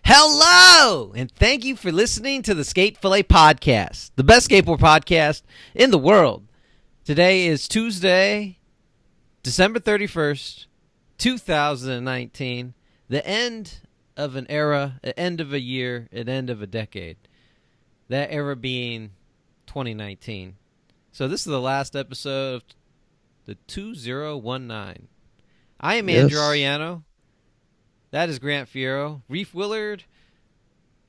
Hello, and thank you for listening to the Fillet podcast, the best skateboard podcast in the world. Today is Tuesday, December 31st, 2019, the end of an era, the end of a year, an end of a decade. That era being 2019. So this is the last episode of the 2019. I am Andrew Ariano. That is Grant Fiero. Reef Willard,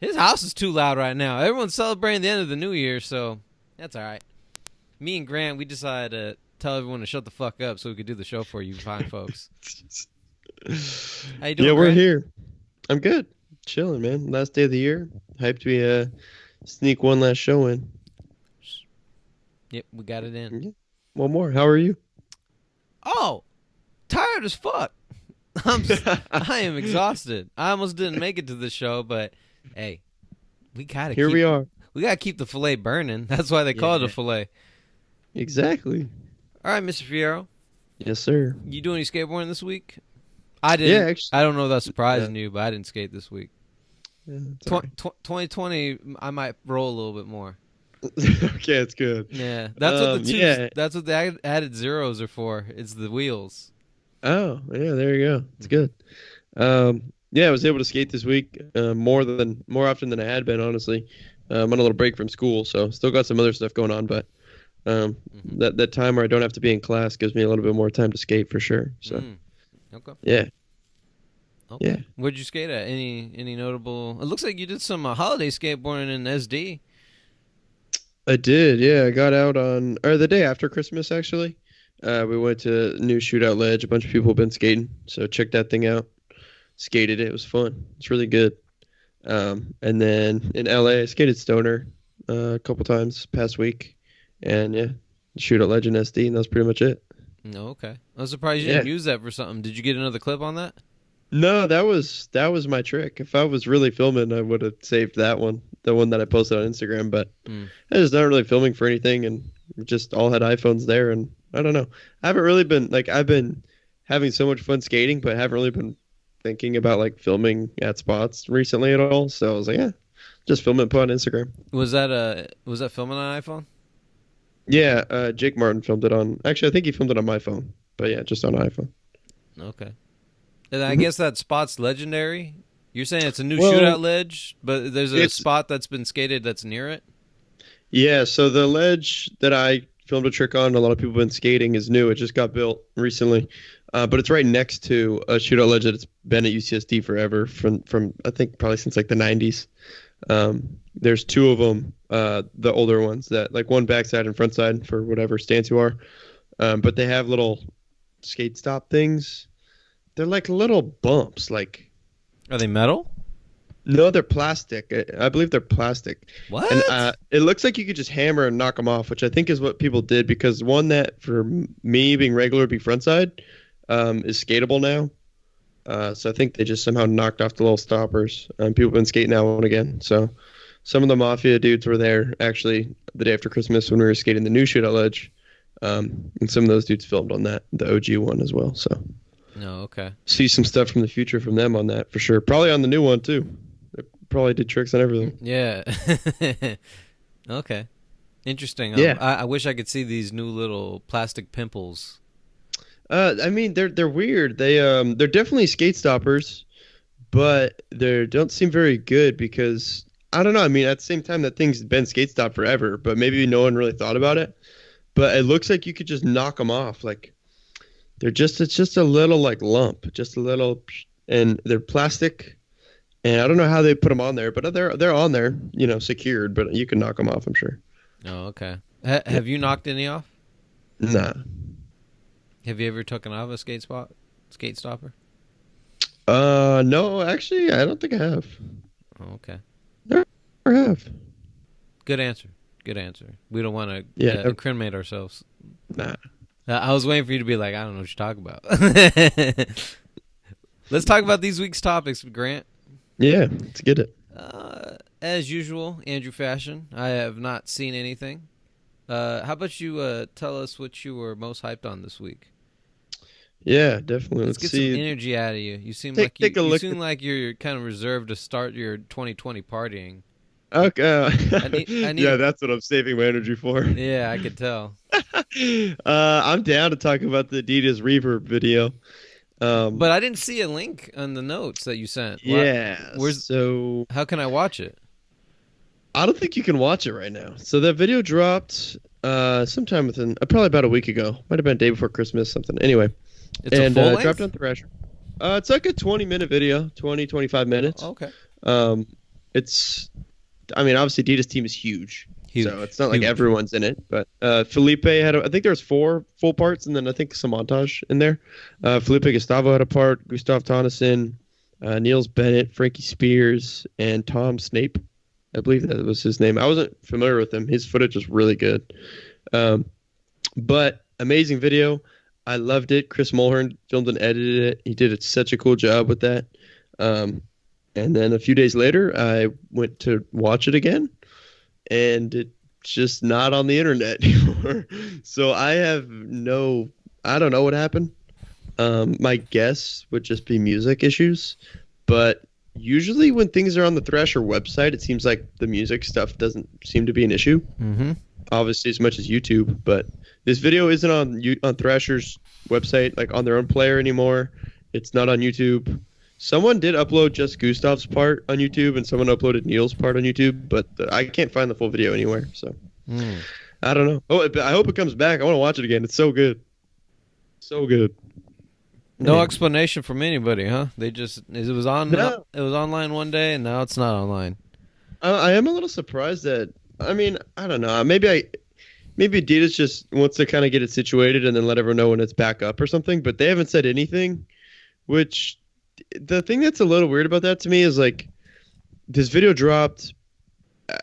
his house is too loud right now. Everyone's celebrating the end of the new year, so that's all right. Me and Grant, we decided to tell everyone to shut the fuck up so we could do the show for you fine folks. How you doing, Yeah, we're Grant? here. I'm good. Chilling, man. Last day of the year. Hyped we sneak one last show in. Yep, we got it in. Yeah. One more. How are you? Oh, tired as fuck. I am exhausted. I almost didn't make it to the show, but hey, we gotta we are. We gotta keep the fillet burning. That's why they call it a fillet. Exactly. All right, Mr. Fiero. Yes, sir. You doing any skateboarding this week? I didn't. Yeah, actually. I don't know if that's surprising you, but I didn't skate this week. Yeah, 2020, I might roll a little bit more. Okay, it's good. Yeah, that's what that's what the added zeros are for. It's the wheels. Oh, yeah, there you go. It's good. Yeah, I was able to skate this week more often than I had been, honestly. I'm on a little break from school, so still got some other stuff going on, but that time where I don't have to be in class gives me a little bit more time to skate for sure. So, okay. Yeah. Okay. Yeah. Where'd you skate at? Any notable? It looks like you did some holiday skateboarding in SD. I did, yeah. I got out the day after Christmas, actually. We went to New Shootout Ledge. A bunch of people have been skating, so checked that thing out. Skated it. It was fun. It's really good. And then in LA, I skated Stoner a couple times past week. And yeah, Shootout Ledge and SD, and that was pretty much it. No, okay. I was surprised you didn't use that for something. Did you get another clip on that? No, that was my trick. If I was really filming, I would have saved that one, the one that I posted on Instagram. But I just not really filming for anything, and just all had iPhones there. And I don't know. I haven't really been I've been having so much fun skating, but haven't really been thinking about filming at spots recently at all. So I was like, yeah, just film it and put on Instagram. Was that filming on an iPhone? Yeah, Jake Martin filmed it on. Actually, I think he filmed it on my phone, but yeah, just on iPhone. Okay. And I guess that spot's legendary. You're saying it's a new shootout ledge, but there's a spot that's been skated that's near it? Yeah, so the ledge that I filmed a trick on, a lot of people have been skating, is new. It just got built recently. But it's right next to a shootout ledge that's been at UCSD forever, from I think probably since the 90s. There's two of them, the older ones, that one backside and front side for whatever stance you are. But they have little skate stop things. They're like little bumps. Are they metal? No, they're plastic. I believe they're plastic. What? And it looks like you could just hammer and knock them off, which I think is what people did, because one that for me being regular would be front side is skatable now. So I think they just somehow knocked off the little stoppers. People have been skating that one again. So some of the Mafia dudes were there actually the day after Christmas when we were skating the new shootout ledge. And some of those dudes filmed on that, the OG one as well. So. No, okay. See some stuff from the future from them on that for sure. Probably on the new one too. They probably did tricks on everything. Yeah. Okay. Interesting. Yeah. I wish I could see these new little plastic pimples. I mean, they're weird. They're definitely skate stoppers, but they don't seem very good because I don't know. I mean, at the same time, that thing's been skate stop forever, but maybe no one really thought about it. But it looks like you could just knock them off, it's just a little lump, just a little, and they're plastic, and I don't know how they put them on there, but they're on there, secured, but you can knock them off, I'm sure. Oh, okay. Have you knocked any off? Nah. Have you ever taken off a skate stopper? No, actually, I don't think I have. Oh, okay. Never have. Good answer. We don't want to incriminate ourselves. Nah. I was waiting for you to be like, I don't know what you're talking about. Let's talk about these week's topics, Grant. Yeah, let's get it. As usual, Andrew fashion. I have not seen anything. How about you tell us what you were most hyped on this week? Yeah, definitely. Let's Let's get some see. energy out of you. You seem Take like take a you look. seem like you're kind of reserved to start your 2020 partying. Okay. I need Yeah, a that's what I'm saving my energy for. yeah, I could tell. I'm down to talk about the Adidas Reverb video. But I didn't see a link on the notes that you sent. What? Yeah, Where's? so How can I watch it? I don't think you can watch it right now. So that video dropped sometime within probably about a week ago. Might have been a day before Christmas, something. Anyway, It's a and full length. dropped on Thrasher. It's like a 20-minute video, 25 minutes. Okay. It's, I mean, obviously Adidas team is huge. Huge. So it's not like Huge. everyone's in it, but Felipe had, I think there was 4 full parts, and then I think some montage in there. Felipe Gustavo had a part, Gustav Tonneson, Niels Bennett, Frankie Spears, and Tom Snape. I believe that was his name. I wasn't familiar with him. His footage was really good. But amazing video. I loved it. Chris Mulhern filmed and edited it. He did such a cool job with that. And then a few days later, I went to watch it again, and it's just not on the internet anymore. So I don't know what happened. My guess would just be music issues, but usually when things are on the Thrasher website, it seems like the music stuff doesn't seem to be an issue. Mm-hmm. Obviously, as much as YouTube, but this video isn't on Thrasher's website, like on their own player anymore. It's not on YouTube. Someone did upload just Gustav's part on YouTube, and someone uploaded Neil's part on YouTube, but I can't find the full video anywhere. So I don't know. Oh, I hope it comes back. I want to watch it again. It's so good, so good. No Yeah. explanation from anybody, huh? They just it was on. No. It was online one day, and now it's not online. I am a little surprised that. I mean, I don't know. Maybe Adidas just wants to kind of get it situated and then let everyone know when it's back up or something. But they haven't said anything. Which the thing that's a little weird about that to me is like this video dropped.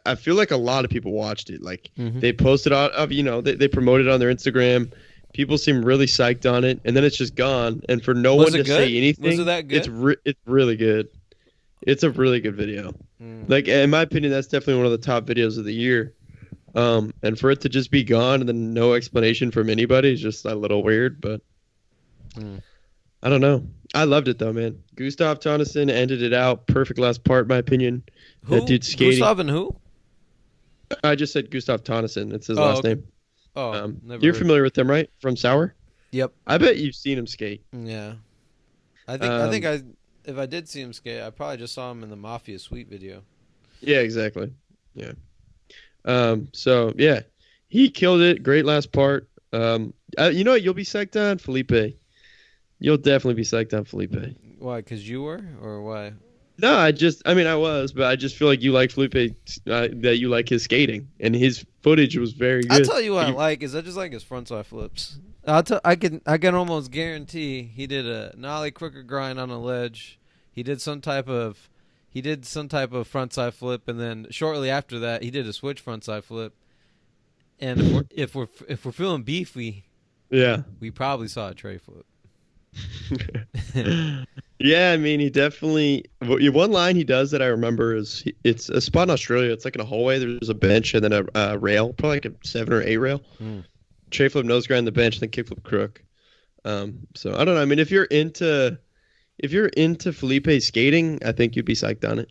I feel like a lot of people watched it. Like they posted out of they promoted it on their Instagram. People seem really psyched on it, and then it's just gone. And for no one to say anything, Was it that good? It's really good. It's a really good video. Like in my opinion, that's definitely one of the top videos of the year. And for it to just be gone and then no explanation from anybody is just a little weird. But I don't know. I loved it though, man. Gustav Tonneson ended it out. Perfect last part, in my opinion. Who? That dude skating. Gustav and who? I just said Gustav Tonneson. It's his last okay. name. Oh, never You're heard. familiar with him, right? From Sour? Yep. I bet you've seen him skate. Yeah. I think if I did see him skate, I probably just saw him in the Mafia Suite video. Yeah, exactly. Yeah. So yeah, he killed it. Great last part. You know what? You'll be psyched on Felipe. You'll definitely be psyched on Felipe. Why? Because you were, or why? No, I was, but I just feel like you like Felipe, that you like his skating, and his footage was very good. I'll tell you what I like is I just like his frontside flips. I can almost guarantee he did a nollie quicker grind on a ledge. He did some type of frontside flip, and then shortly after that he did a switch frontside flip. And if we're feeling beefy, yeah, we probably saw a tray flip. Yeah, I mean, he definitely. One line he does that I remember is it's a spot in Australia. It's like in a hallway. There's a bench and then a rail, probably like a 7 or 8 rail. Tray flip, nose grind, the bench, then kick flip, crook. So I don't know. I mean, if you're into Felipe skating, I think you'd be psyched on it.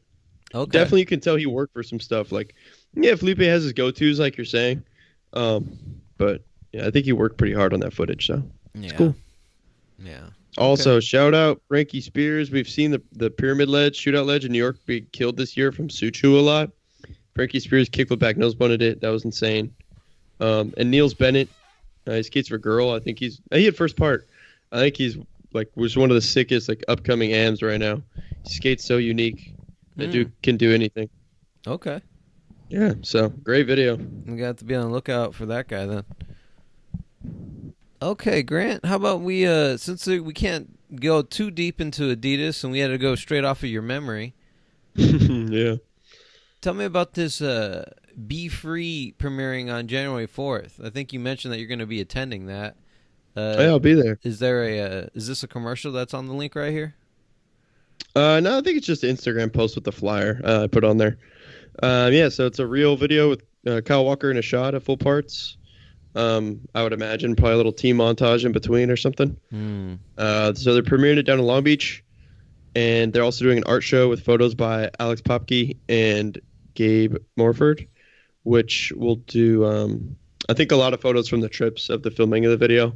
Okay. Definitely, you can tell he worked for some stuff. Like, yeah, Felipe has his go-tos, like you're saying. But yeah, I think he worked pretty hard on that footage. So it's cool. Yeah. Also, shout out Frankie Spears. We've seen the pyramid ledge, shootout ledge in New York be killed this year from Suchu a lot. Frankie Spears kickflip back nose bunted it. That was insane. And Niels Bennett, he skates for girl. I think he had first part. I think he's was one of the sickest upcoming AMs right now. He skates so unique. That dude can do anything. Okay. Yeah. So great video. We got to be on the lookout for that guy then. Okay, Grant, how about we, since we can't go too deep into Adidas and we had to go straight off of your memory. Yeah. Tell me about this Be Free premiering on January 4th. I think you mentioned that you're going to be attending that. Yeah, I'll be there. Is this a commercial that's on the link right here? No, I think it's just an Instagram post with the flyer I put on there. Yeah, so it's a real video with Kyle Walker in a shot at full parts. I would imagine probably a little team montage in between or something. Hmm. So they're premiering it down in Long Beach, and they're also doing an art show with photos by Alex Popke and Gabe Morford, which will do, I think, a lot of photos from the trips of the filming of the video.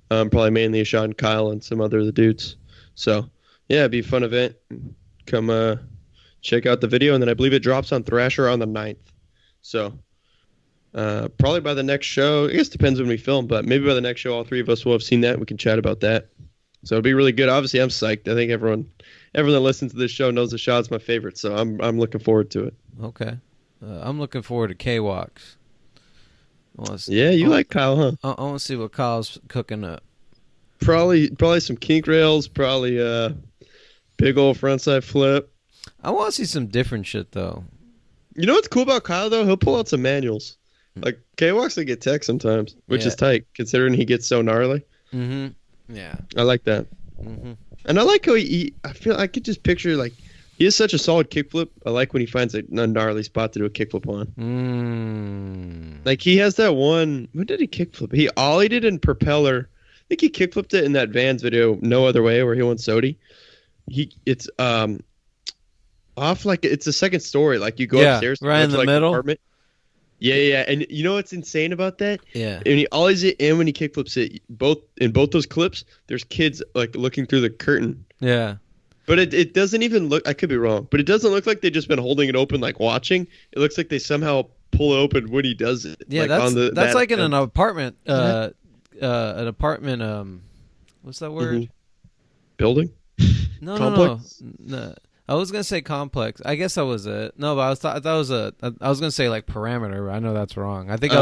Probably mainly Sean, Kyle, and some other of the dudes. So, yeah, it'd be a fun event. Come check out the video, and then I believe it drops on Thrasher on the 9th. So, probably by the next show, I guess it depends when we film, but maybe by the next show, all three of us will have seen that. We can chat about that. So it'll be really good. Obviously, I'm psyched. I think everyone that listens to this show knows the shot's my favorite, so I'm looking forward to it. Okay. I'm looking forward to K-Walks. Yeah, you like Kyle, huh? I want to see what Kyle's cooking up. Probably some kink rails, probably big old frontside flip. I want to see some different shit, though. You know what's cool about Kyle, though? He'll pull out some manuals. Like, K-Walks will get tech sometimes, which is tight, considering he gets so gnarly. Mm-hmm. Yeah. I like that. Mm-hmm. And I like how I feel I could just picture, like, he has such a solid kickflip. I like when he finds a gnarly spot to do a kickflip on. Like, he has that one. When did he kickflip? He ollied it in Propeller. I think he kickflipped it in that Vans video, No Other Way, where he won SOTY. It's off, like, it's the second story. Like, you go upstairs. Right in the middle. Apartment. Yeah. And you know what's insane about that? Yeah. And he ollies it, and when he kickflips it, in both those clips, there's kids, like, looking through the curtain. Yeah. But it doesn't even look, I could be wrong, but it doesn't look like they've just been holding it open, like, watching. It looks like they somehow pull it open when he does it. Yeah, like that's like in an apartment, what's that word? Mm-hmm. Building? Complex? No. I was gonna say complex. I guess that was it. No, but I was gonna say like parameter. But I know that's wrong. I think I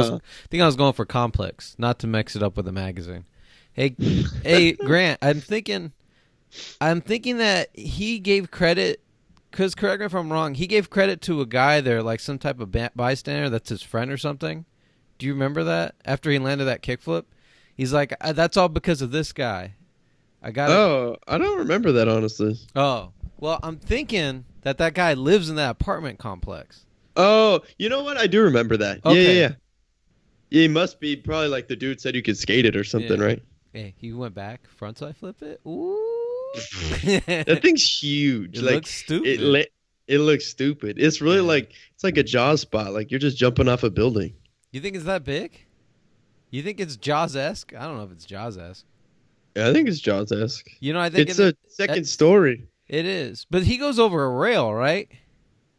was going for complex, not to mix it up with a magazine. Hey, Grant. I'm thinking that he gave credit. Because correct me if I'm wrong. He gave credit to a guy there, like some type of bystander that's his friend or something. Do you remember that? After he landed that kickflip, he's like, "That's all because of this guy." I don't remember that, honestly. Oh. Well, I'm thinking that guy lives in that apartment complex. Oh, you know what? I do remember that. Okay. Yeah. He must be probably like the dude said you could skate it or something, right? Hey, he went back, frontside flip it. Ooh. That thing's huge. It like, looks stupid. It looks stupid. It's really it's like a Jaws spot. Like, you're just jumping off a building. You think it's that big? You think it's Jaws-esque? I don't know if it's Jaws-esque. Yeah, I think it's Jaws-esque. You know, I think it's a second story. It is, but he goes over a rail, right?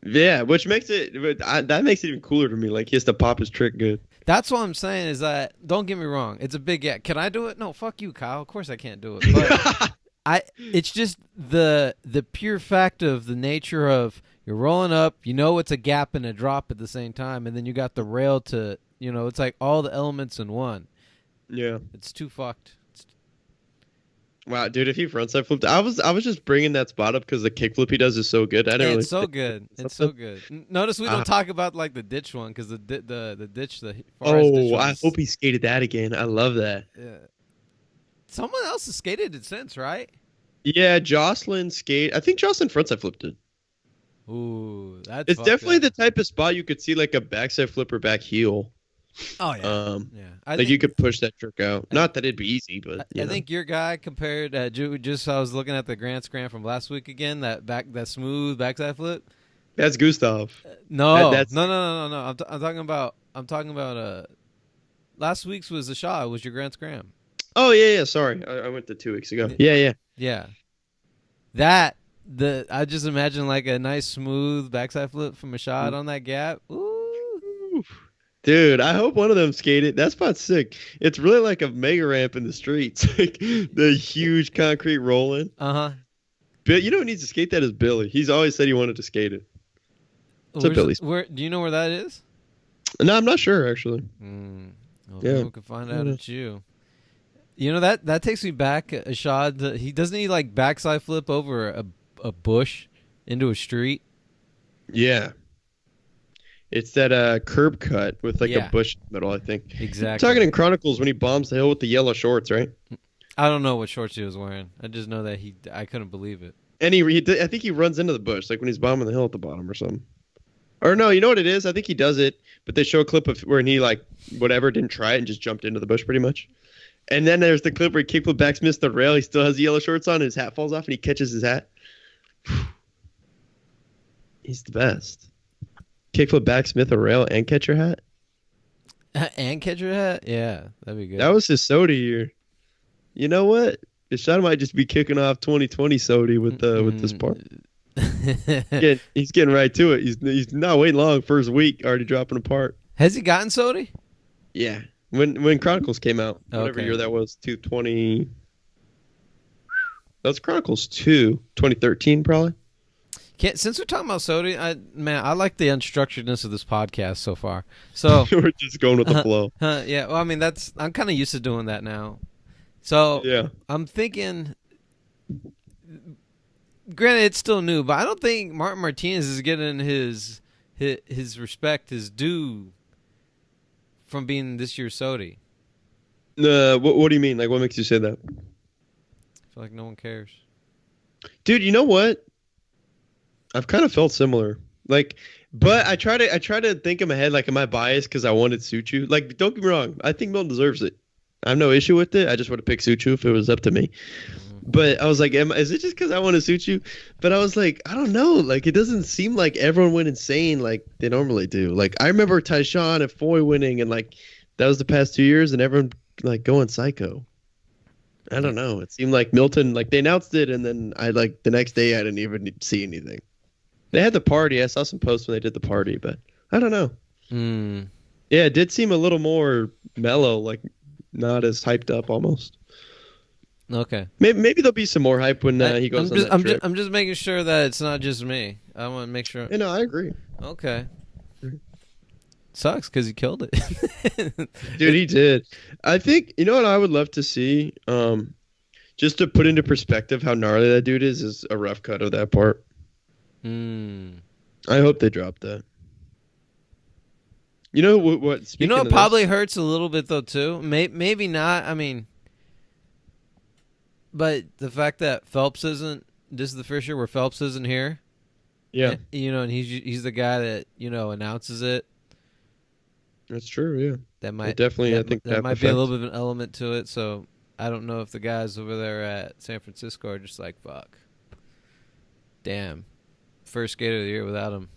Yeah, which makes that makes it even cooler to me. Like, he has to pop his trick good. That's what I'm saying. Is that, don't get me wrong, it's a big gap. Can I do it? No, fuck you, Kyle. Of course I can't do it. But it's just the pure fact of the nature of you're rolling up. You know, it's a gap and a drop at the same time, and then you got the rail to. You know, it's like all the elements in one. Yeah, it's too fucked. Wow, dude! If he frontside flipped, I was just bringing that spot up because the kickflip he does is so good. It's so good. It's so good. Notice we don't talk about like the ditch one because the ditch. I hope he skated that again. I love that. Yeah. Someone else has skated it since, right? Yeah, Jocelyn skate. I think Jocelyn frontside flipped it. Ooh, it's definitely the type of spot you could see like a backside flip or back heel. Oh yeah, I think you could push that trick out. Not that it'd be easy, but I think your guy compared. Just I was looking at the Grand Scram from last week again. That smooth backside flip. That's Gustav. No. I'm talking about. Last week's was the shot. It was your Grand Scram. Oh yeah. Sorry, I went to 2 weeks ago. Yeah. I just imagine like a nice smooth backside flip from a shot on that gap. Ooh. Dude, I hope one of them skated. That spot's sick. It's really like a mega ramp in the streets. Like the huge concrete rolling. Uh-huh. But you know who needs to skate that is Billy. He's always said he wanted to skate it. Where do you know where that is? No, I'm not sure actually. We can find out at you. You know that takes me back a shot. He doesn't like backside flip over a bush into a street. Yeah. It's that curb cut with like a bush in the middle, I think. Exactly. I'm talking in Chronicles when he bombs the hill with the yellow shorts, right? I don't know what shorts he was wearing. I just know that I couldn't believe it. And I think he runs into the bush, like when he's bombing the hill at the bottom or something. Or no, you know what it is? I think he does it, but they show a clip of where he like whatever didn't try it and just jumped into the bush pretty much. And then there's the clip where he kickflip backsmiths the rail. He still has the yellow shorts on, and his hat falls off, and he catches his hat. He's the best. Kickflip backsmith a rail and catch your hat. And catch your hat? Yeah, that'd be good. That was his SOTY year. You know what? Ishada might just be kicking off 2020 SOTY with this part. He's getting right to it. He's not waiting long. First week, already dropping a part. Has he gotten SOTY? Yeah. When Chronicles came out, whatever year that was, 220. That was Chronicles 2, 2013 probably. Since we're talking about SOTY, I like the unstructuredness of this podcast so far. So we're just going with the flow. Yeah, well, I mean, I'm kind of used to doing that now. So yeah, I'm thinking. Granted, it's still new, but I don't think Martin Martinez is getting his respect, his due, from being this year's SOTY. What do you mean? Like, what makes you say that? I feel like no one cares. Dude, you know what? I've kind of felt similar. Like, but I try to think in my head, like, am I biased because I wanted Suchu? Like, don't get me wrong. I think Milton deserves it. I have no issue with it. I just would have picked Suchu if it was up to me. But I was like, is it just because I want to Suchu? But I was like, I don't know. Like, it doesn't seem like everyone went insane like they normally do. Like, I remember Tyshawn and Foy winning, and like that was the past 2 years, and everyone like going psycho. I don't know. It seemed like Milton, like they announced it, and then the next day I didn't even see anything. They had the party. I saw some posts when they did the party, but I don't know. Yeah, it did seem a little more mellow, like not as hyped up almost. Okay. Maybe there'll be some more hype when he goes on that trip. I'm just making sure that it's not just me. I want to make sure. You know, I agree. Okay. Sucks because he killed it. Dude, he did. I think, you know what I would love to see? Just to put into perspective how gnarly that dude is a rough cut of that part. I hope they drop that. You know what? You know, it probably hurts a little bit though too. Maybe not. I mean, but the fact that Phelps isn't. This is the first year where Phelps isn't here. Yeah. You know, and he's the guy that announces it. That's true. Yeah. That might definitely. I think that might be a little bit of an element to it. So I don't know if the guys over there at San Francisco are just like, fuck. Damn. First skater of the year without him.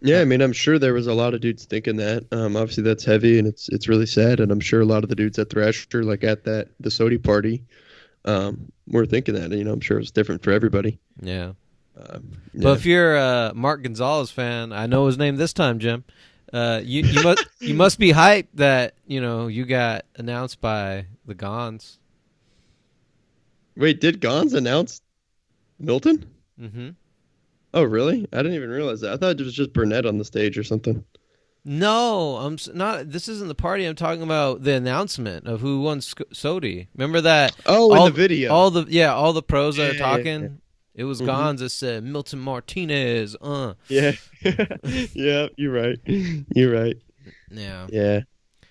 Yeah, I mean, I'm sure there was a lot of dudes thinking that. Obviously, that's heavy, and it's really sad. And I'm sure a lot of the dudes at Thrasher, like at the SOTY party, were thinking that. You know, I'm sure it's different for everybody. Yeah. But if you're a Mark Gonzalez fan, I know his name this time, Jim. You must be hyped that you got announced by the Gons. Wait, did Gons announce Milton? Mm-hmm. Oh, really? I didn't even realize that. I thought it was just Burnett on the stage or something. No, I'm not. This isn't the party. I'm talking about the announcement of who won SOTY. Remember that? Oh, in the video. All the pros that are talking. Yeah. It was Gons that said Milton Martinez. Yeah. Yeah, you're right. You're right. Yeah. Yeah.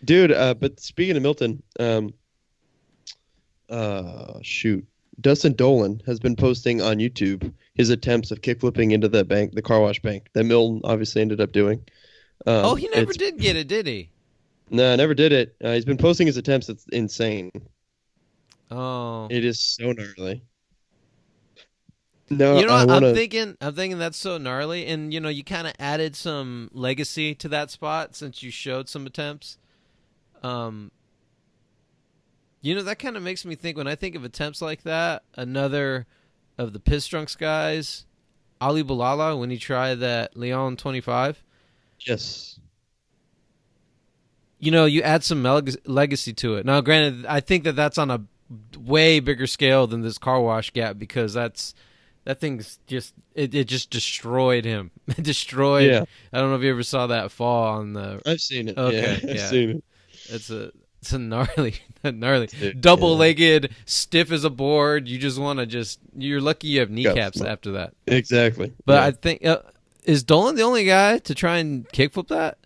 Dude, but speaking of Milton, shoot. Dustin Dolan has been posting on YouTube his attempts of kickflipping into the car wash bank that Milton obviously ended up doing. He never did get it, did he? No, never did it. He's been posting his attempts. It's insane. Oh. It is so gnarly. No, I'm thinking that's so gnarly, and you kind of added some legacy to that spot since you showed some attempts. That kind of makes me think when I think of attempts like that. Another of the Piss Drunks guys, Ali Bilala, when he tried that Leon 25. Yes. You add some legacy to it. Now, granted, I think that's on a way bigger scale than this car wash gap because that thing's just it just destroyed him. It destroyed. Yeah. I don't know if you ever saw that fall on the. I've seen it. Okay, yeah, I've seen it. It's a gnarly, double-legged, stiff as a board. You just want to you're lucky you have kneecaps after that. Exactly. But I think is Dolan the only guy to try and kickflip that?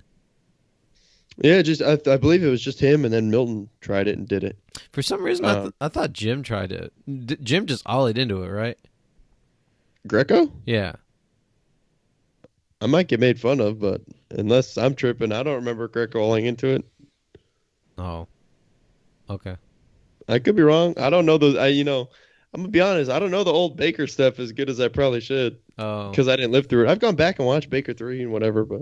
Yeah, I believe it was just him, and then Milton tried it and did it. For some reason, I thought Jim tried it. Jim just ollied into it, right? Greco? Yeah. I might get made fun of, but unless I'm tripping, I don't remember Greco falling into it. Oh, okay. I could be wrong. I don't know those. I'm gonna be honest. I don't know the old Baker stuff as good as I probably should Oh, because I didn't live through it. I've gone back and watched Baker 3 and whatever, but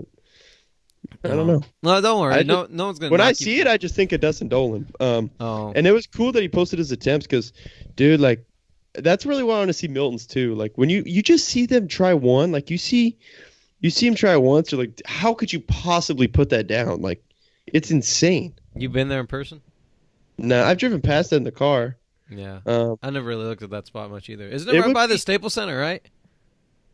I don't oh. know. No, don't worry. I just, No one's gonna when I knock you. see it, I just think of Dustin Dolan. Oh, And it was cool that he posted his attempts because, dude, like, that's really why I want to see Milton's too. Like when you just see them try one, like you see him try once, you're like, how could you possibly put that down? Like, it's insane. you been there in person? Nah, I've driven past it in the car. Yeah. Um, I never really looked at that spot much either. Isn't it it right would by the be, Staples Center, right?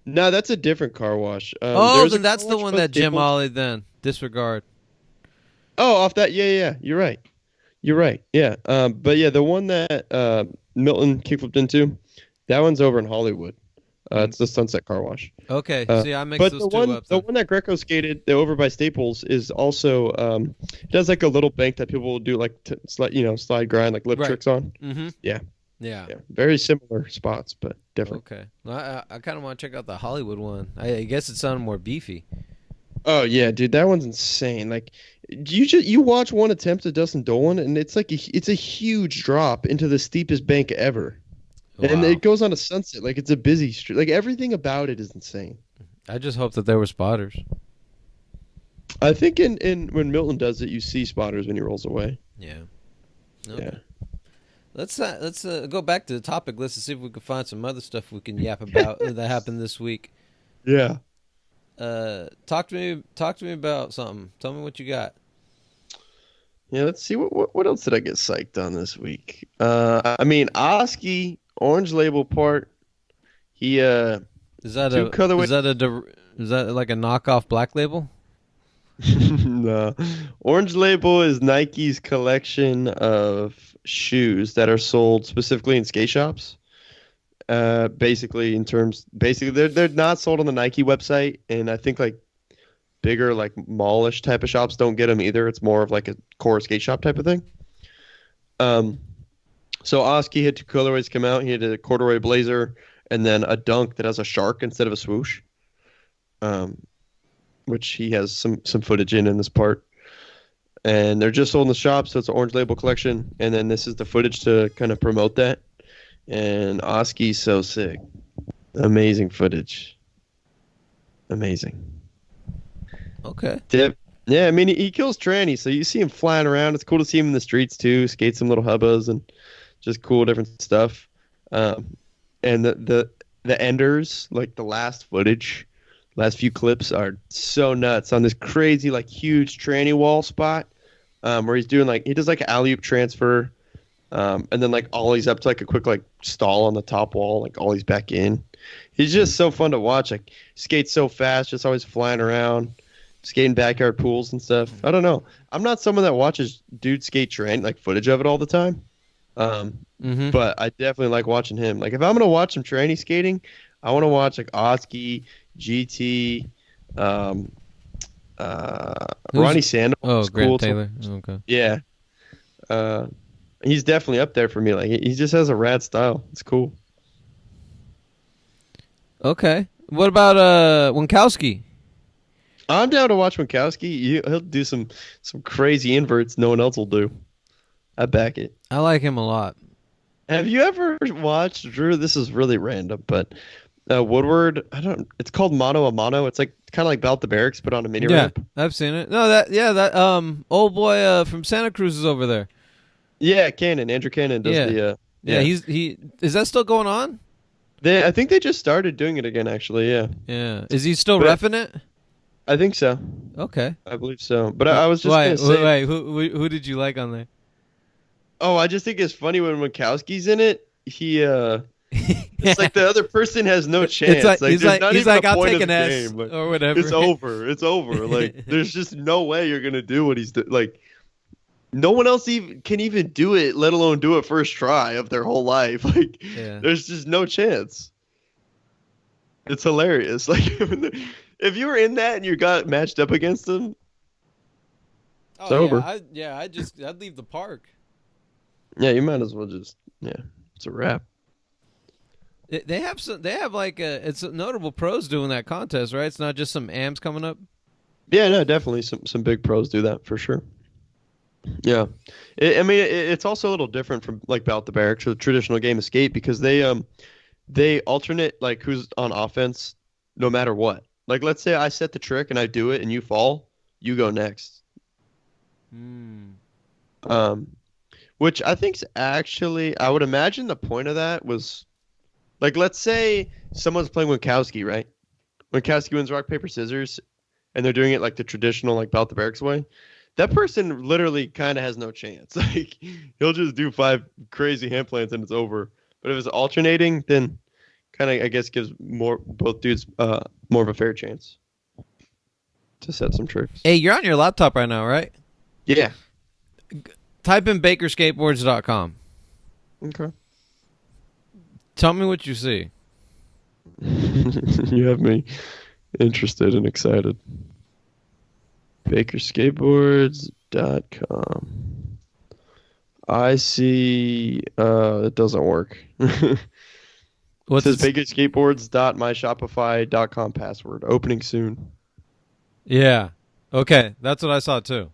no, that's a different car wash. Oh, There's a then car that's the wash one by that Jim Staples. Ollie then. Disregard. Oh, off that, yeah. You're right. You're right. Yeah. But yeah, the one that Milton kickflipped into, that one's over in Hollywood. It's the Sunset Car Wash. Okay. See, I mixed But those two up. the Then. one that Greco skated over by Staples is also it does like a little bank that people will do like slide grind like lip Right. tricks on. Mm-hmm. Yeah, Yeah. yeah, very similar spots but different. Okay. Well, I kind of want to check out the Hollywood one. I guess it sounded more beefy. Oh yeah, dude, that one's insane. Like you watch one attempt at Dustin Dolan and it's like it's a huge drop into the steepest bank ever. And Wow. it goes on a sunset, like it's a busy street. Like everything about it is insane. I just hope that there were spotters. I think in when Milton does it, you see spotters when he rolls away. Yeah. Okay. Yeah. Let's go back to the topic list and see if we can find some other stuff we can yap about that happened this week. Yeah. Talk to me about something. Tell me what you got. Yeah, let's see what else did I get psyched on this week. I mean, Oski Orange Label part. He Is that two colorway. is that like a knockoff Black Label? No. Orange Label is Nike's collection of shoes that are sold specifically in skate shops. Basically they're not sold on the Nike website, and I think like bigger like mallish type of shops don't get them either. It's more of like a core skate shop type of thing. So Oski had two colorways come out. He had a corduroy blazer and then a dunk that has a shark instead of a swoosh, which he has some footage in this part. And they're just sold in the shop, so it's an Orange Label collection. And then this is the footage to kind of promote that. And Oski's so sick. Amazing footage. Amazing. Okay. Yeah, I mean, he kills trannies, so you see him flying around. It's cool to see him in the streets, too. Skate some little hubbas and just cool different stuff. And the enders, like the last footage, last few clips are so nuts on this crazy, like, huge tranny wall spot where he's doing, like, he does, like, an alley-oop transfer and then, like, ollies up to, like, a quick, like, stall on the top wall, like, ollies back in. He's just so fun to watch. Like, skates so fast, just always flying around. Skating backyard pools and stuff. I don't know. I'm not someone that watches dude skate train like footage of it all the time. But I definitely like watching him. Like if I'm gonna watch some tranny skating, I want to watch like Oski, GT, Ronnie Sandoval. Oh, Grant cool. Taylor. Okay. Yeah. He's definitely up there for me. Like he just has a rad style. It's cool. Okay. What about Winkowski? I'm down to watch Winkowski. He'll do some crazy inverts no one else will do. I back it. I like him a lot. Have you ever watched, Drew? This is really random, but Woodward. It's called Mono a Mono. It's like kind of like Belt the Barracks, but on a mini ramp. I've seen it. No, that old boy from Santa Cruz is over there. Yeah, Andrew Cannon does the. Yeah, he is that still going on? I think they just started doing it again. Actually, yeah. Yeah. Is he still reffing it? I think so. Okay. I believe so. But I was just gonna say. Wait, who did you like on there? Oh, I just think it's funny when Winkowski's in it. He it's like the other person has no chance. He's like I'll take an S game. Like, or whatever. It's over. It's over. Like there's just no way you're gonna do what he's like. No one else can even do it, let alone do it first try of their whole life. Like there's just no chance. It's hilarious. Like if you were in that and you got matched up against him, it's over. I'd leave the park. Yeah, you might as well it's a wrap. They have some. They have like it's notable pros doing that contest, right? It's not just some AMs coming up. Yeah, no, definitely some big pros do that for sure. Yeah, I mean it's also a little different from like Bout the Barracks or the traditional game of skate because they alternate like who's on offense no matter what. Like let's say I set the trick and I do it and you fall, you go next. Mm. Um, which I think's actually I would imagine the point of that was like let's say someone's playing Winkowski, right? Winkowski wins rock paper scissors, and they're doing it like the traditional like Bout the Barracks way. That person literally kind of has no chance. Like he'll just do 5 crazy hand plants and it's over. But if it's alternating, then kind of I guess gives both dudes more of a fair chance to set some tricks. Hey, you're on your laptop right now, right? Yeah. Type in bakerskateboards.com. Okay. Tell me what you see. You have me interested and excited. Bakerskateboards.com. I see it doesn't work. It says bakerskateboards.myshopify.com password. Opening soon. Yeah. Okay, that's what I saw too.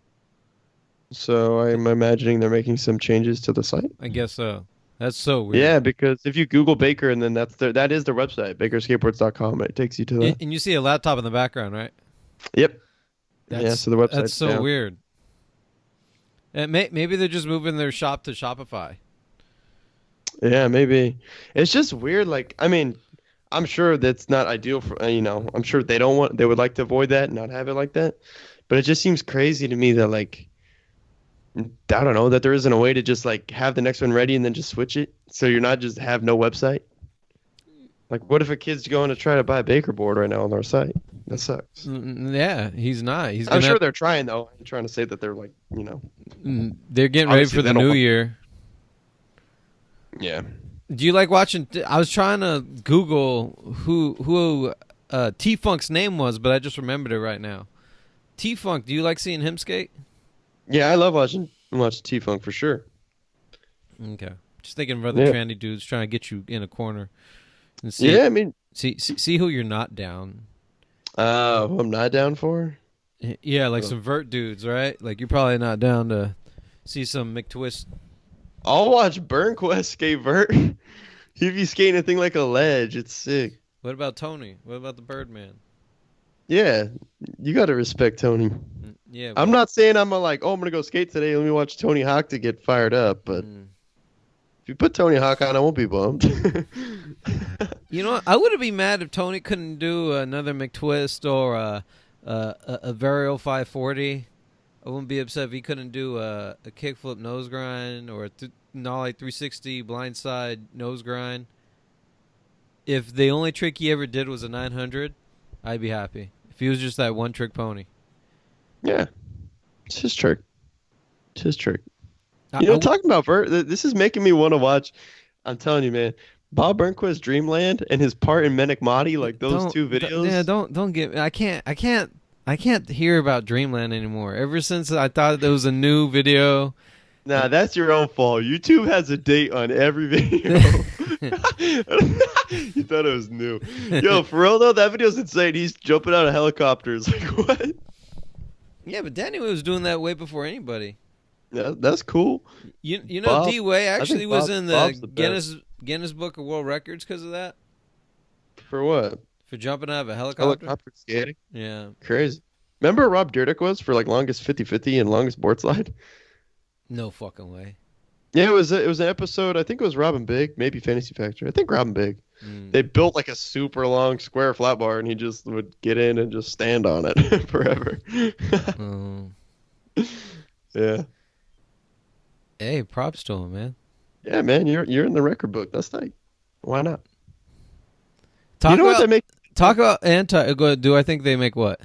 So I'm imagining they're making some changes to the site. I guess so. That's so weird. Yeah, because if you Google Baker and then that is their website, bakerskateboards.com, it takes you to that. And you see a laptop in the background, right? Yep. Yeah, so the website's That's so down. weird. And maybe they're just moving their shop to Shopify. Yeah, maybe. It's just weird. Like, I mean, I'm sure that's not ideal for, I'm sure they would like to avoid that and not have it like that. But it just seems crazy to me that, like, I don't know, that there isn't a way to just, like, have the next one ready and then just switch it. So you're not just have no website. Like, what if a kid's going to try to buy a Baker board right now on our site? That sucks. Yeah, he's not. I'm sure they're trying, though. I'm trying to say that they're, like, they're getting ready for the new year. Yeah. Do you like watching? I was trying to Google who T-Funk's name was, but I just remembered it right now. T-Funk, do you like seeing him skate? Yeah, I love watching T-Funk for sure. Okay. Just thinking of other trendy dudes trying to get you in a corner. And see, yeah, I mean... See who you're not down. Who I'm not down for? Yeah, like some vert dudes, right? Like you're probably not down to see some McTwist. I'll watch Burnquist skate vert. He'd be skating a thing like a ledge. It's sick. What about Tony? What about the Birdman? Yeah, you got to respect Tony. Yeah, I'm not saying I'm I'm going to go skate today. Let me watch Tony Hawk to get fired up. But if you put Tony Hawk on, I won't be bummed. You know what? I wouldn't be mad if Tony couldn't do another McTwist or a Vario 540. I wouldn't be upset if he couldn't do a kickflip nose grind or a nollie 360 blindside nose grind. If the only trick he ever did was a 900, I'd be happy. If he was just that one trick pony. Yeah. It's his trick. It's his trick. Talking about vert, this is making me want to watch. I'm telling you, man. Bob Burnquist Dreamland and his part in Manic Mahdi, like those two videos. Yeah, don't get. I can't hear about Dreamland anymore. Ever since I thought there was a new video. Nah, that's your own fault. YouTube has a date on every video. You thought it was new. Yo, for real though, that video's insane. He's jumping out of helicopters. Like what? Yeah, but Danny was doing that way before anybody. Yeah, that's cool. You know, D-Way actually was in the Guinness Book of World Records because of that. For what? For jumping out of a helicopter. Helicopter skating? Yeah. Crazy. Remember where Rob Dyrdek was for like longest 50-50 and longest board slide? No fucking way. Yeah, it was an episode. I think it was Robin Big, maybe Fantasy Factory. I think Robin Big. They built like a super long square flat bar, and he just would get in and just stand on it forever. Yeah. Hey, props to him, man. Yeah, man, you're in the record book. That's tight. Why not? Talk about anti. Do I think they make what?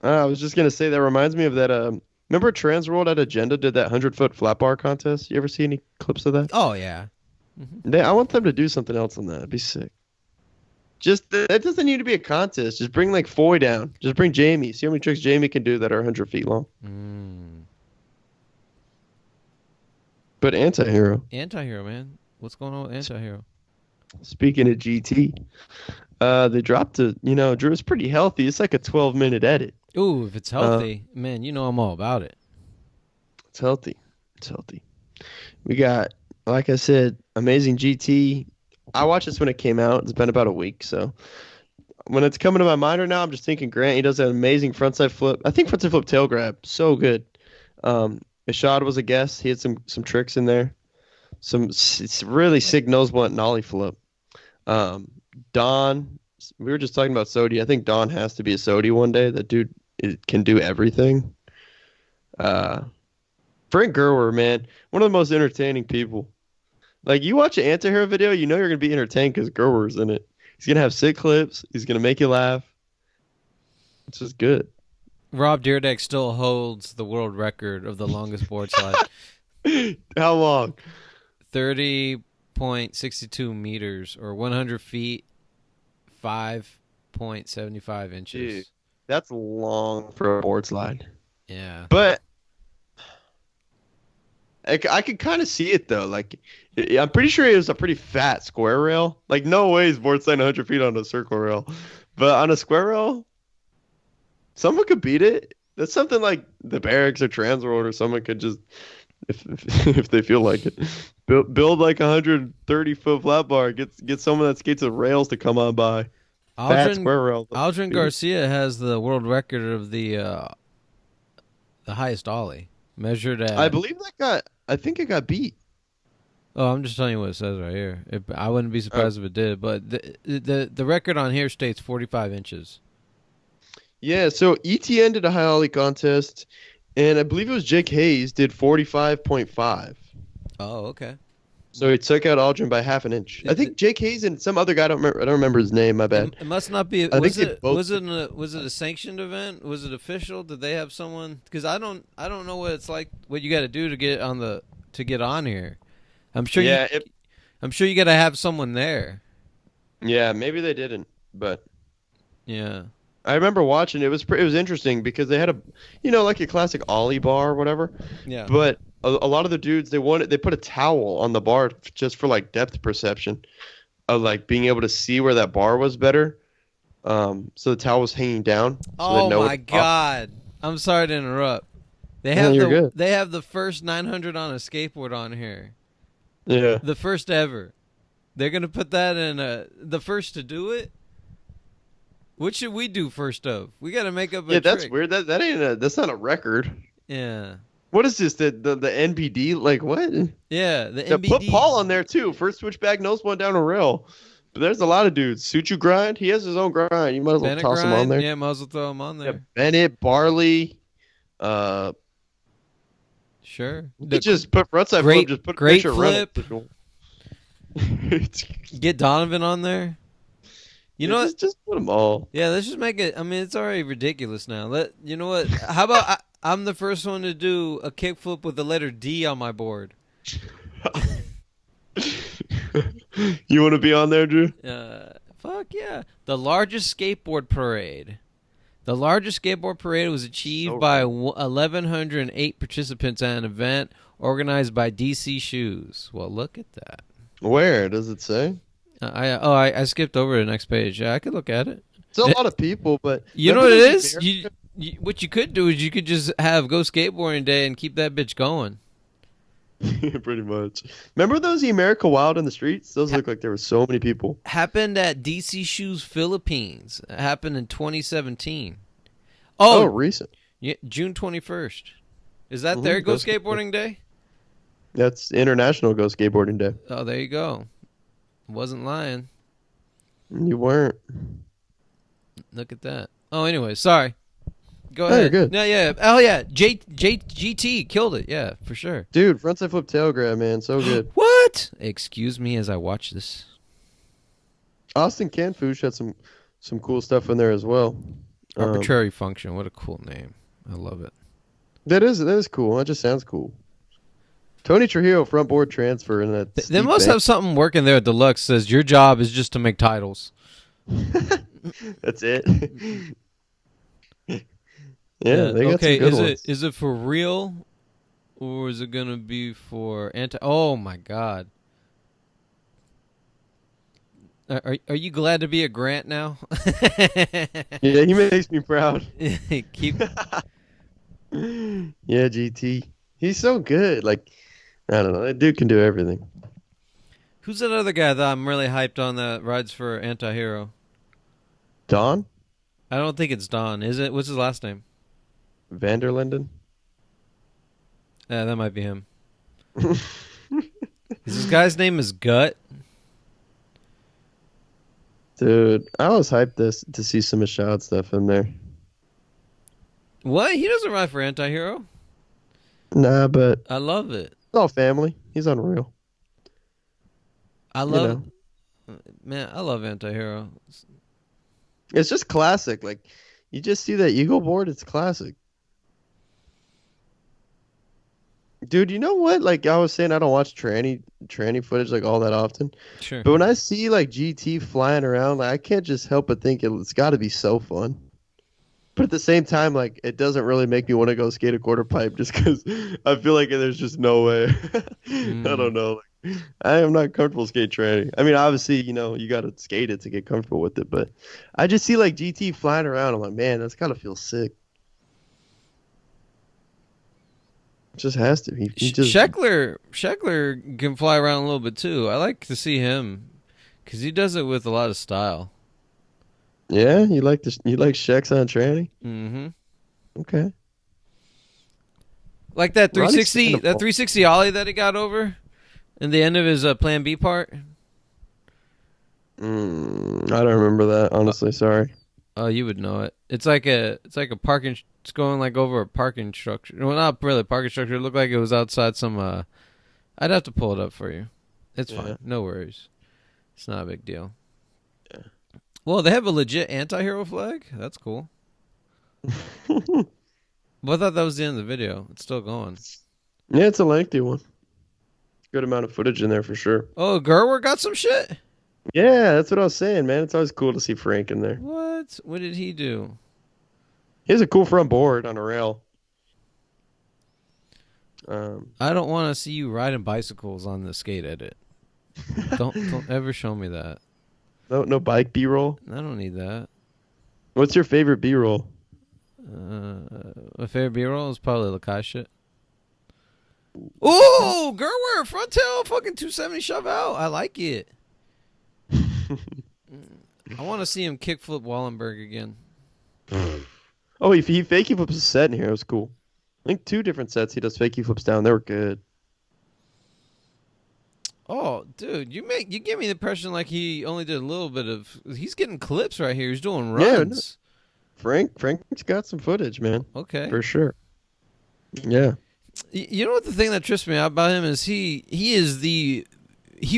I was just gonna say that reminds me of that. Remember Transworld at Agenda did that 100-foot flat bar contest? You ever see any clips of that? Oh yeah. I want them to do something else on that. It'd be sick. Just that doesn't need to be a contest. Just bring like Foy down. Just bring Jamie. See how many tricks Jamie can do that are 100 feet long. But Antihero, man. What's going on with Antihero? Speaking of GT, they dropped Drew is pretty healthy. It's like a 12-minute edit. Ooh, if it's Uh, healthy, man, you know I'm all about it. it's healthy. It's healthy. We got, like I said, amazing GT. I watched this when it came out. It's been about a week, so when it's coming to my mind right now, I'm just thinking Grant. He does an amazing frontside flip. I think frontside flip tail grab, so good. Ishad was a guest. He had some tricks in there. It's really sick nose blunt nollie flip. Don, we were just talking about SOTY. I think Don has to be a SOTY one day. That dude can do everything. Frank Gerwer, man, one of the most entertaining people. Like, you watch an Antihero video, you know you're gonna be entertained because Gerwer's in it. He's gonna have sick clips. He's gonna make you laugh. It's just good. Rob Dyrdek still holds the world record of the longest board slide. How long? 30.62 meters or 100 feet, 5.75 inches. Dude, that's long for a board slide. Yeah. But I could kind of see it though. Like, I'm pretty sure it was a pretty fat square rail. Like, no way is board sliding 100 feet on a circle rail. But on a square rail, someone could beat it. That's something like the Barracks or Transworld or someone could just, if they feel like it, build like a 130-foot flat bar. Get someone that skates with rails to come on by. Fat square rail. Aldrin Garcia has the world record of the highest ollie, measured at. I believe I think it got beat. Oh, I'm just telling you what it says right here. I wouldn't be surprised if it did, but the record on here states 45 inches. Yeah, so ETN did a high ollie contest, and I believe it was Jake Hayes did 45.5. Oh, okay. So he took out Aldrin by half an inch. I think Jake Hayes and some other guy. I don't remember his name. My bad. It must not be. I Was think it? both. Was it a sanctioned event? Was it official? Did they have someone? Because I don't know what it's like. What you got to do to get on here. I'm sure. Yeah. I'm sure you got to have someone there. Yeah. Maybe they didn't, but yeah. I remember watching. It was interesting because they had like a classic ollie bar or whatever. Yeah. But a lot of the dudes they put a towel on the bar just for like depth perception, of like being able to see where that bar was better. So the towel was hanging down. So Oh my God! I'm sorry to interrupt. They have they have the first 900 on a skateboard on here. Yeah. The first ever. They're gonna put that in the first to do it. What should we do first of? We got to make up a that's trick. weird. That ain't that's not a record. Yeah. What is this? The NBD? Like what? Yeah, the Yeah, NBD. put Paul on there too. First switchback nose one down a rail. But there's a lot of dudes. Suchu grind. He has his own grind. You might as well toss him on there. Yeah, might as well throw him on there. Yeah, Bennett, Barley. Sure. You just put frontside flip. Just put a great picture flip. Reynolds. Get Donovan on there. You know what? Just put them all. Yeah, let's just make it. I mean, it's already ridiculous now. You know what? How about I'm the first one to do a kickflip with the letter D on my board. You want to be on there, Drew? Fuck yeah! The largest skateboard parade. The largest skateboard parade was achieved by 1,108 participants at an event organized by DC Shoes. Well, look at that. Where does it say? I skipped over to the next page. Yeah, I could look at it. It's a lot of people, but you know what it is? What you could do is you could just have Go Skateboarding Day and keep that bitch going. Pretty much. Remember those America Wild in the streets? Those look like there were so many people. Happened at DC Shoes Philippines. It happened in 2017. Oh, recent. Yeah, June 21st. Is that their Go Skateboarding Day? That's International Go Skateboarding Day. Oh, there you go. Wasn't lying. You weren't. Look at that. Oh, anyway, sorry. Go ahead. You're good. Yeah. Oh, yeah. GT killed it. Yeah, for sure. Dude, frontside flip tail grab, man. So good. What? Excuse me as I watch this. Austin Canfoosh had some cool stuff in there as well. Arbitrary Function. What a cool name. I love it. That is cool. That just sounds cool. Tony Trujillo front board transfer in that. They must have something working there at Deluxe says your job is just to make titles. That's it. Yeah, they got okay, some good ones. Is it for real or is it going to be for Oh my god. Are you glad to be a Grant now? Yeah, he makes me proud. Keep. Yeah, GT. He's so good. Like, I don't know. That dude can do everything. Who's that other guy that I'm really hyped on that rides for Antihero? Don I don't think it's Don, is it? What's his last name? Vanderlinden. Yeah, that might be him. This guy's name is Gut. Dude, I was hyped to see some of Shad stuff in there. What? He doesn't ride for Antihero? Nah, but I love it. it's all family. He's unreal. I love Man, I love Antihero. It's just classic. Like, you just see that Eagle board, it's classic. Dude, you know what? Like I was saying, I don't watch tranny footage like all that often. Sure. But when I see like GT flying around, like I can't just help but think it's got to be so fun. But at the same time, like it doesn't really make me want to go skate a quarter pipe just because I feel like there's just no way. I don't know. Like, I am not comfortable skate tranny. I mean, obviously, you got to skate it to get comfortable with it. But I just see like GT flying around. I'm like, man, that's gotta feel sick. It just has to. He just Scheckler can fly around a little bit too. I like to see him because he does it with a lot of style. Yeah, you like Shex on tranny? Mm-hmm. Okay. Like that Ronnie's 360 ollie that he got over in the end of his Plan B part. I don't remember that, honestly. Sorry. Oh, you would know it. It's like a parking. It's going like over a parking structure. Well, not really a parking structure. It looked like it was outside some. I'd have to pull it up for you. It's fine. No worries. It's not a big deal. Yeah. Well, they have a legit anti-hero flag. That's cool. Well, I thought that was the end of the video. It's still going. Yeah, it's a lengthy one. Good amount of footage in there for sure. Oh, Gerwer got some shit? Yeah, that's what I was saying, man. It's always cool to see Frank in there. What? What did he do? He has a cool front board on a rail. I don't want to see you riding bicycles on the skate edit. Don't ever show me that. No bike B-roll? I don't need that. What's your favorite B-roll? My favorite B-roll is probably Lakai shit. Ooh, Gerwer, front tail, fucking 270 shove out. I like it. I want to see him kickflip Wallenberg again. Oh, he fakey flips a set in here. It was cool. I think 2 different sets he does fakey flips down. They were good. Oh, dude, you give me the impression like he only did a little bit of. He's getting clips right here. He's doing runs. Yeah, Frank's got some footage, man. Okay, for sure. Yeah. You know what the thing that trips me out about him is he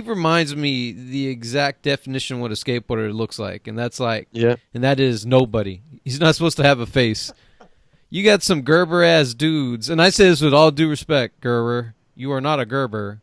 reminds me the exact definition of what a skateboarder looks like, and that's like, and that is nobody. He's not supposed to have a face. You got some Gerber ass dudes, and I say this with all due respect, Gerber. You are not a Gerber,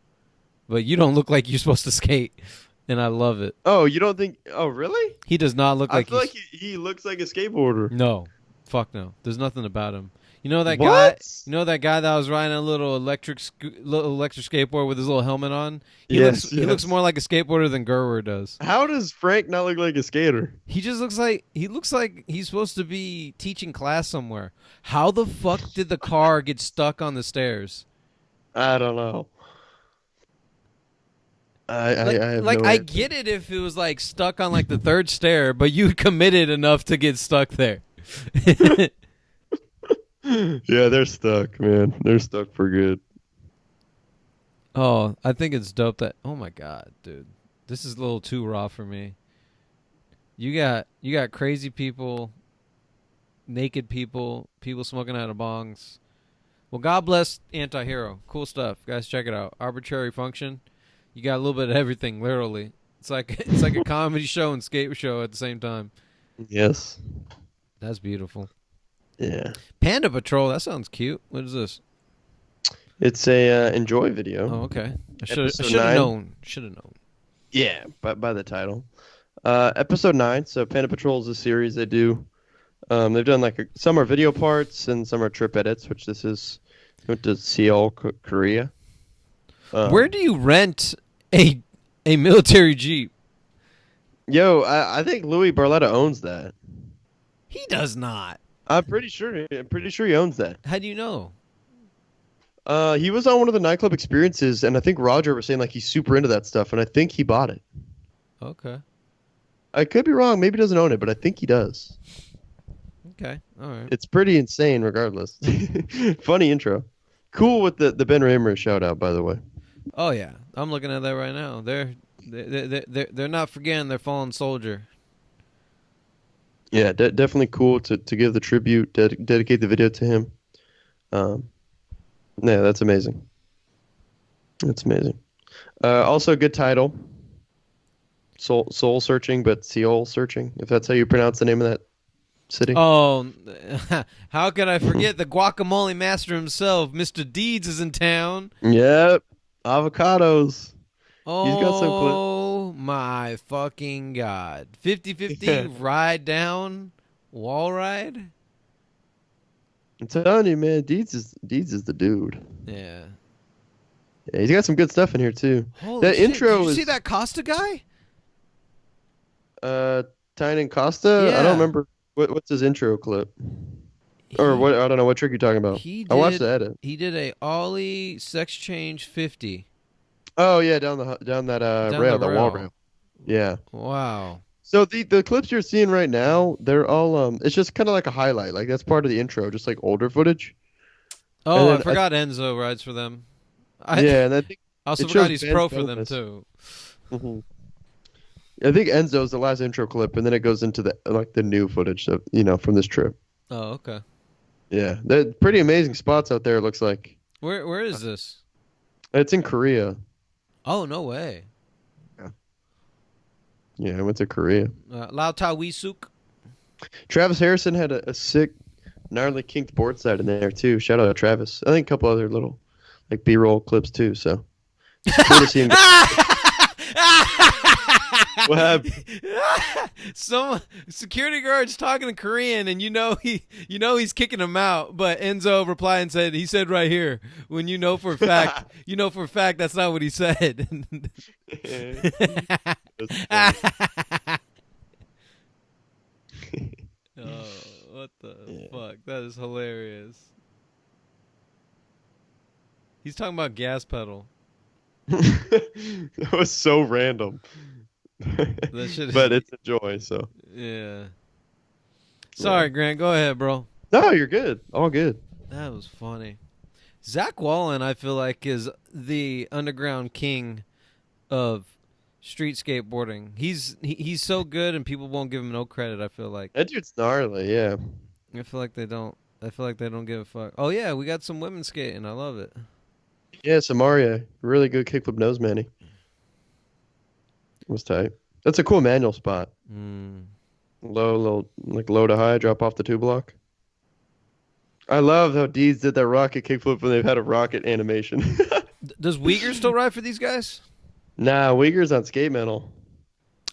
but you don't look like you're supposed to skate, and I love it. Oh, you don't think? Oh, really? He does not look like. I feel like he looks like a skateboarder. No, fuck no. There's nothing about him. You know that What? guy? You know that guy that was riding a little electric skateboard with his little helmet on? He looks more like a skateboarder than Gerwer does. How does Frank not look like a skater? He just looks like he's supposed to be teaching class somewhere. How the fuck did the car get stuck on the stairs? I don't know. I have no I get it if it was like stuck on like the 3rd stair, but you committed enough to get stuck there. Yeah, they're stuck, man. They're stuck for good. Oh, I think it's dope that. Oh my god, dude, this is a little too raw for me. You got crazy people, naked people, people smoking out of bongs. Well, God bless Antihero. Cool stuff, guys. Check it out. Arbitrary Fuction. You got a little bit of everything, literally. It's like a comedy show and skate show at the same time. Yes. That's beautiful. Yeah. Panda Patrol. That sounds cute. What is this? It's a Enjoi video. Oh, okay. I should have known. Should have known. Yeah, by the title. Episode 9. So Panda Patrol is a series they do. They've done some are video parts and some are trip edits, which this is. Went to Seoul, Korea. Where do you rent a military jeep? Yo, I think Louis Barletta owns that. He does not. I'm pretty sure. I'm pretty sure he owns that. How do you know? He was on one of the nightclub experiences, and I think Roger was saying like he's super into that stuff, and I think he bought it. Okay. I could be wrong. Maybe he doesn't own it, but I think he does. Okay. All right. It's pretty insane, regardless. Funny intro. Cool with the Ben Raymer shout out, by the way. Oh yeah, I'm looking at that right now. They're not forgetting their fallen soldier. Yeah, definitely cool to give the tribute, dedicate the video to him. Yeah, that's amazing. That's amazing. Also, a good title. Soul Searching, but Seoul Searching, if that's how you pronounce the name of that city. Oh, how could I forget the guacamole master himself, Mr. Deeds, is in town. Yep. Avocados. He's got some clips. Oh my fucking god! 50-50 ride down wall ride. I'm telling you, man, Deeds is the dude. Yeah. Yeah, he's got some good stuff in here too. Holy That shit. intro Did you is see that Costa guy? Tynan Costa. Yeah. I don't remember what's his intro clip. Or what? I don't know what trick you're talking about. I watched the edit. He did a ollie sex change 50. Oh yeah, down that Down rail, the that wall rail. rail. Yeah. Wow. So the clips you're seeing right now, they're all it's just kind of like a highlight. Like that's part of the intro, just like older footage. Oh, And I forgot Enzo rides for them. Yeah, and I think I also it forgot shows he's Ben pro for them Thomas. too. Mhm. I think Enzo's the last intro clip, and then it goes into the new footage of from this trip. Oh, okay. Yeah, they're pretty amazing spots out there. It looks like Where is this? it's in Korea. Oh, no way. Yeah, I went to Korea. Lao Ta Wee Suk. Travis Harrison had a sick, gnarly kinked board side in there too. Shout out to Travis. I think a couple other little like B-roll clips too. So cool to see him. What happened? Some security guards talking in Korean, and he's kicking him out. But Enzo replied and said, "He said right here." When you know for a fact, that's not what he said. Oh, what the fuck? That is hilarious. He's talking about gas pedal. That was so random. That shit is- But it's Enjoi, so. Yeah. Sorry, Grant. Go ahead, bro. No, you're good. All good. That was funny. Zach Wallen, I feel like, is the underground king of street skateboarding. He's so good, and people won't give him no credit. I feel like. That dude's gnarly, yeah. I feel like they don't. I feel like they don't give a fuck. Oh yeah, we got some women skating. I love it. Yeah, Samaria. Really good kickflip nose manny. Was tight. That's a cool manual spot. Low to high, drop off the two block. I love how Deeds did that rocket kickflip when they've had a rocket animation. Does Uyghur still ride for these guys? Nah, Uyghur's on skate metal.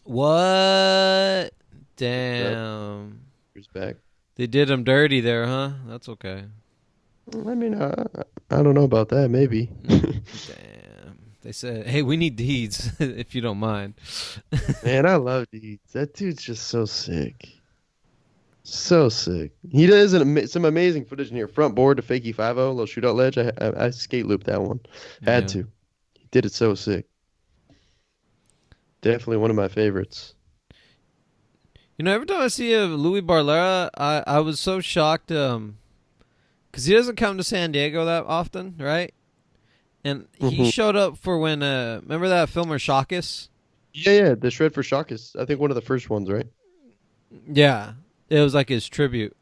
What? Damn. Uyghur's back. They did him dirty there, huh? That's okay. I mean, I don't know about that. Maybe. Damn. They said, "Hey, we need Deeds, if you don't mind." Man, I love Deeds. That dude's just so sick. So sick. He does some amazing footage in here. Front board to fakie 5-0, little shootout ledge. I skate looped that one. Had to. He did it so sick. Definitely one of my favorites. You know, every time I see a Louis Barlera, I was so shocked because he doesn't come to San Diego that often, right? And he showed up for when, remember that filmer Shockus? Yeah, the Shred for Shockus. I think one of the first ones, right? Yeah, it was like his tribute.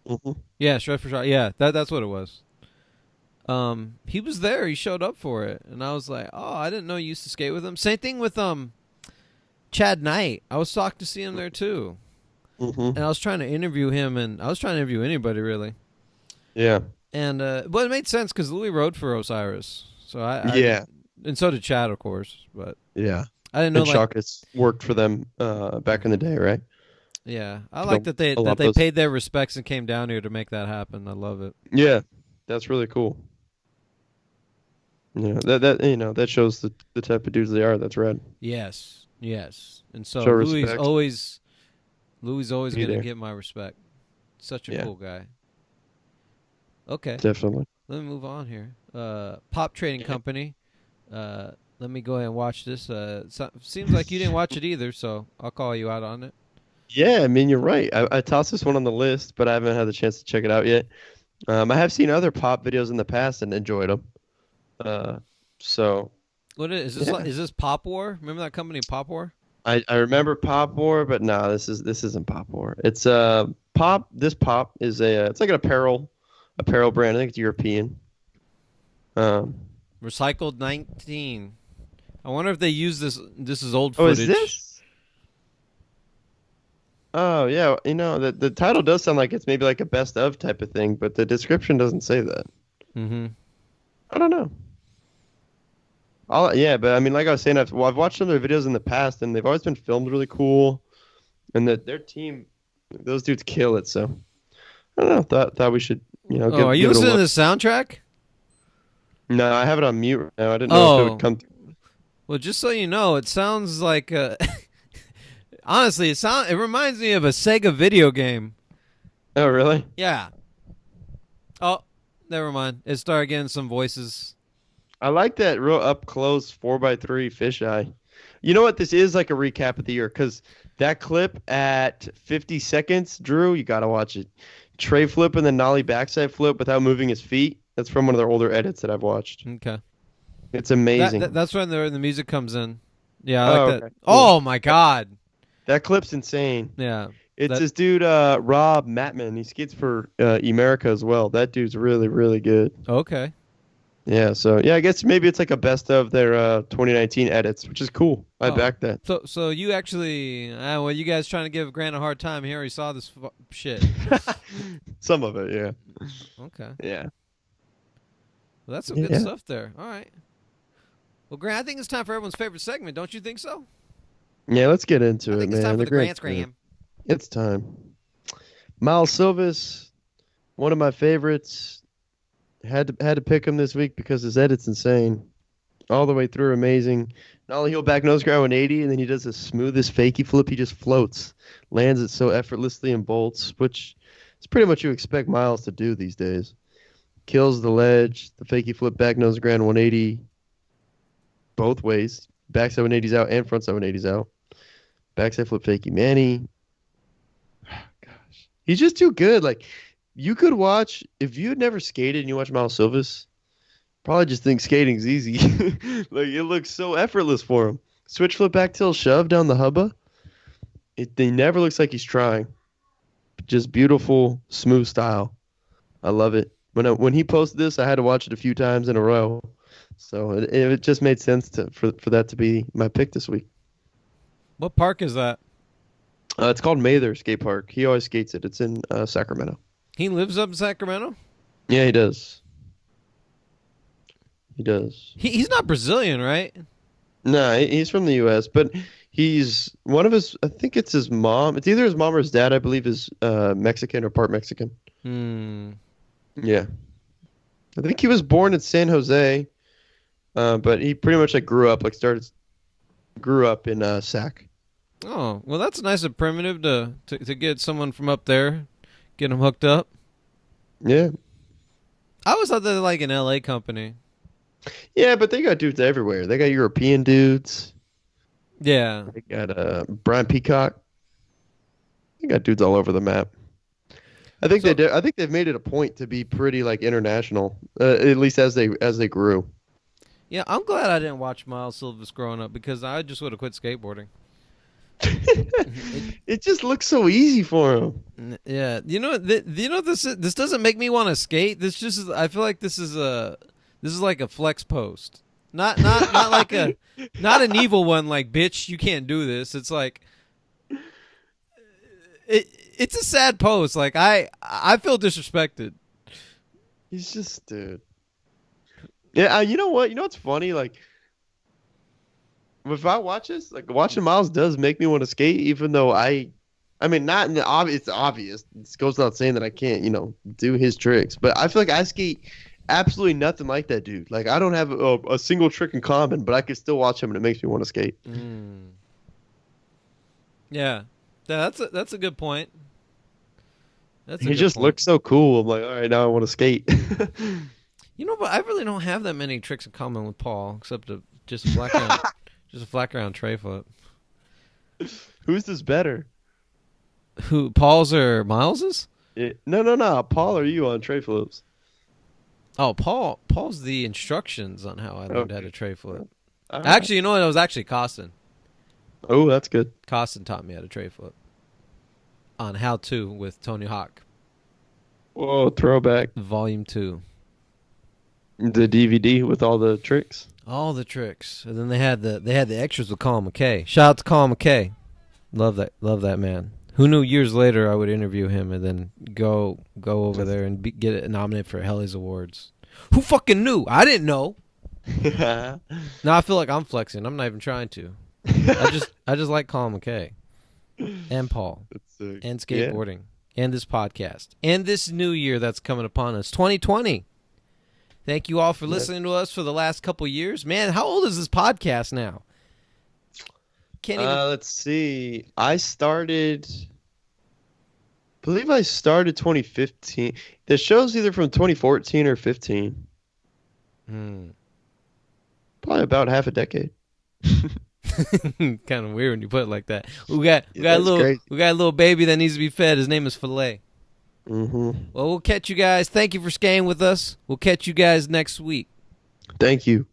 Mm-hmm. Yeah, Shred for Shockus. Yeah, that's what it was. He was there. He showed up for it, and I was like, oh, I didn't know you used to skate with him. Same thing with Chad Knight. I was shocked to see him there too. Mm-hmm. And I was trying to interview him, and I was trying to interview anybody really. Yeah. And but it made sense because Louis rode for Osiris, so yeah, and so did Chad, of course. But yeah, I didn't know and Shockus worked for them back in the day, right? Yeah, I like that they paid their respects and came down here to make that happen. I love it. Yeah, that's really cool. Yeah, that shows the type of dudes they are. That's rad. Yes, Yes, and so Show Louis respect. always Be gonna there. get my respect. Such a Yeah, cool guy. Okay, definitely. let me move on here. Pop Trading Yeah. Company. Let me go ahead and watch this. Seems like you didn't watch it either, so I'll call you out on it. Yeah, I mean, you're right. I tossed this one on the list, but I haven't had the chance to check it out yet. I have seen other pop videos in the past and enjoyed them. Uh, so What is this? yeah, Is this Pop War? Remember that company, Pop War? I remember Pop War, but no, this isn't Pop War. It's Pop. This Pop is it's like an apparel brand. I think it's European. Um, Recycled 19. I wonder if they use this. This is old oh, is footage. this? Oh yeah, the title does sound like it's maybe like a best of type of thing, but the description doesn't say that. Mm-hmm. I don't know. Yeah, but I mean, like I was saying, I've watched some of their videos in the past, and they've always been filmed really cool, and their team, those dudes kill it. So I don't know. Thought we should, Oh, are you give it a listening to look. the soundtrack? No, I have it on mute right now. I didn't know if it would Oh, come. well, just so you know, it sounds like. Honestly, it reminds me of a Sega video game. Oh, really? Yeah. Oh, never mind. It started getting some voices. I like that real up close 4x3 fisheye. You know what? This is like a recap of the year because that clip at 50 seconds, Drew, you gotta watch it. Tray flip and then nollie backside flip without moving his feet. That's from one of their older edits that I've watched. Okay. It's amazing. That's when the music comes in. Yeah, I Oh, like that. okay, cool. Oh my god. That clip's insane. Yeah. It's That- this dude, Rob Matman. He skates for Emerica as well. That dude's really, really good. Okay. Yeah, so yeah, I guess maybe it's like a best of their 2019 edits, which is cool. I Oh. back that. So you actually, well, you guys trying to give Grant a hard time. He already saw this shit. Some of it, yeah. Okay. Yeah. Well, that's some good Yeah. stuff there. All right. Well, Grant, I think it's time for everyone's favorite segment. Don't you think so? Yeah, let's get into I it, think man. it's time for the Grant's Grant's Gram. It's time. Miles Silvis, one of my favorites. Had to pick him this week because his edit's insane. All the way through, amazing. Nollie heel back nose grind 180, and then he does the smoothest fakie flip. He just floats, lands it so effortlessly and bolts, which is pretty much what you expect Miles to do these days. Kills the ledge, the fakie flip back nose grind 180, both ways. Backside 180s out and frontside 180s out. Backside flip fakie Manny. Gosh, he's just too good. Like, you could watch, if you had never skated and you watch Miles Silvis, probably just think skating's easy. Like, it looks so effortless for him. Switch flip back tilt shove down the hubba. He never looks like he's trying. Just beautiful, smooth style. I love it. When he posted this, I had to watch it a few times in a row. So it just made sense for that to be my pick this week. What park is that? It's called Mather Skate Park. He always skates it. It's in Sacramento. He lives up in Sacramento? Yeah, he does. He does. He's not Brazilian, right? No, he's from the U.S., but he's one of his. I think it's his mom. It's either his mom or his dad. I believe is Mexican or part Mexican. Hmm. Yeah, I think he was born in San Jose, but he pretty much like grew up in Sac. Oh, well, that's nice and primitive to get someone from up there, get him hooked up. Yeah, I always thought they're like an L.A. company. yeah, but they got dudes everywhere. They got European dudes. Yeah. They got Brian Peacock. They got dudes all over the map. I think they do. I think they've made it a point to be pretty like international, at least as they grew. Yeah, I'm glad I didn't watch Miles Silvis growing up because I just would have quit skateboarding. It just looks so easy for him. Yeah, this doesn't make me want to skate. This just is, I feel like this is like a flex post. Not like not an evil one like bitch you can't do this. It's like it's a sad post. Like I feel disrespected. He's just dude. Yeah, you know what? You know what's funny? Like, if I watch this, like watching Miles does make me want to skate, even though I mean, not in the obvious. It's obvious. It goes without saying that I can't, do his tricks. But I feel like I skate absolutely nothing like that dude. Like, I don't have a single trick in common, but I can still watch him and it makes me want to skate. Yeah, that's a good point. That's a He good just point. looks so cool. I'm like, all right, now I want to skate. You know, but I really don't have that many tricks in common with Paul, except just a flat ground, just a flat ground tray flip. Who's this better? Who, Paul's or Miles's? No. Paul or you on tray flips? Oh, Paul's the instructions on how I learned how to tray flip. All right. Actually, you know what? It was actually Costin. Oh, that's good. Costin taught me how to tray flip on How To with Tony Hawk, Whoa, throwback. Volume 2. The DVD with all the tricks. All the tricks. And then they had the extras with Colin McKay. Shout out to Colin McKay. Love that man. Who knew years later I would interview him and then go over there and get it nominated for Helly's Awards. Who fucking knew? I didn't know. Now I feel like I'm flexing. I'm not even trying to. I just like Colin McKay and Paul and skateboarding and this podcast and this new year that's coming upon us, 2020. Thank you all for listening to us for the last couple years. Man, how old is this podcast now? Can't even. Let's see. I believe I started 2015. The show's either from 2014 or 15. Probably about half a decade. Kind of weird when you put it like that. We got a little baby that needs to be fed. His name is Fillet. Mm-hmm. Well, we'll catch you guys. Thank you for skating with us. We'll catch you guys next week. Thank you.